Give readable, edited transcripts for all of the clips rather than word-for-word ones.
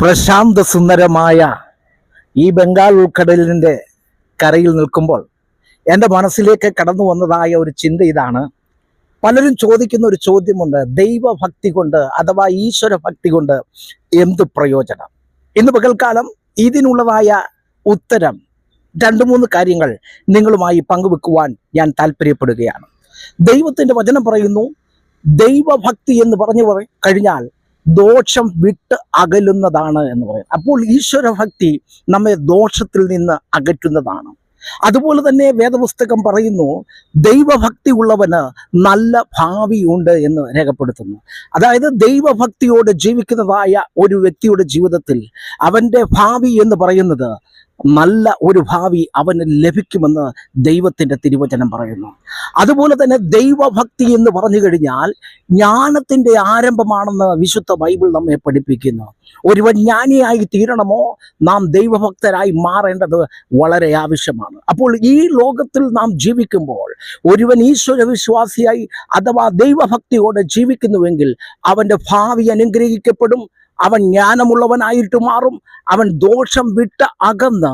പ്രശാന്ത സുന്ദരമായ ഈ ബംഗാൾ ഉൾക്കടലിൻ്റെ കരയിൽ നിൽക്കുമ്പോൾ എൻ്റെ മനസ്സിലേക്ക് കടന്നു വന്നതായ ഒരു ചിന്ത ഇതാണ്. പലരും ചോദിക്കുന്ന ഒരു ചോദ്യമുണ്ട്, ദൈവഭക്തി കൊണ്ട് അഥവാ ഈശ്വരഭക്തി കൊണ്ട് എന്ത് പ്രയോജനം? ഇന്ന് പകൽക്കാലം ഇതിനുള്ളതായ ഉത്തരം 2-3 കാര്യങ്ങൾ നിങ്ങളുമായി പങ്കുവെക്കുവാൻ ഞാൻ താല്പര്യപ്പെടുകയാണ്. ദൈവത്തിൻ്റെ വചനം പറയുന്നു, ദൈവഭക്തി എന്ന് പറഞ്ഞു കഴിഞ്ഞാൽ ദോഷം വിട്ട് അകലുന്നതാണ് എന്ന് പറയും. അപ്പോൾ ഈശ്വരഭക്തി നമ്മെ ദോഷത്തിൽ നിന്ന് അകറ്റുന്നതാണ്. അതുപോലെ തന്നെ വേദപുസ്തകം പറയുന്നു, ദൈവഭക്തി ഉള്ളവന് നല്ല ഭാവിയുണ്ട് എന്ന് രേഖപ്പെടുത്തുന്നു. അതായത് ദൈവഭക്തിയോട് ജീവിക്കുന്നതായ ഒരു വ്യക്തിയുടെ ജീവിതത്തിൽ അവൻ്റെ ഭാവി എന്ന് പറയുന്നത് നല്ല ഒരു ഭാവി അവന് ലഭിക്കുമെന്ന് ദൈവത്തിൻ്റെ തിരുവചനം പറയുന്നു. അതുപോലെ തന്നെ ദൈവഭക്തി എന്ന് പറഞ്ഞു കഴിഞ്ഞാൽ ജ്ഞാനത്തിൻ്റെ ആരംഭമാണെന്ന് വിശുദ്ധ ബൈബിൾ നമ്മെ പഠിപ്പിക്കുന്നു. ഒരുവൻ ജ്ഞാനിയായി തീരണമോ നാം ദൈവഭക്തരായി മാറേണ്ടത് വളരെ ആവശ്യമാണ്. അപ്പോൾ ഈ ലോകത്തിൽ നാം ജീവിക്കുമ്പോൾ ഒരുവൻ ഈശ്വര വിശ്വാസിയായി അഥവാ ദൈവഭക്തിയോടെ ജീവിക്കുന്നുവെങ്കിൽ അവൻ്റെ ഭാവി അനുഗ്രഹിക്കപ്പെടും. അവൻ ജ്ഞാനമുള്ളവനായിട്ട് മാറും. അവൻ ദോഷം വിട്ട് അകന്ന്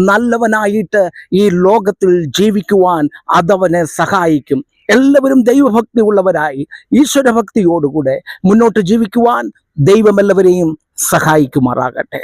നല്ലവനായിട്ട് ഈ ലോകത്തിൽ ജീവിക്കുവാൻ അതവനെ സഹായിക്കും. എല്ലാവരും ദൈവഭക്തി ഉള്ളവരായി ഈശ്വരഭക്തിയോടുകൂടെ മുന്നോട്ട് ജീവിക്കുവാൻ ദൈവം എല്ലാവരെയും സഹായിക്കുമാറാകട്ടെ.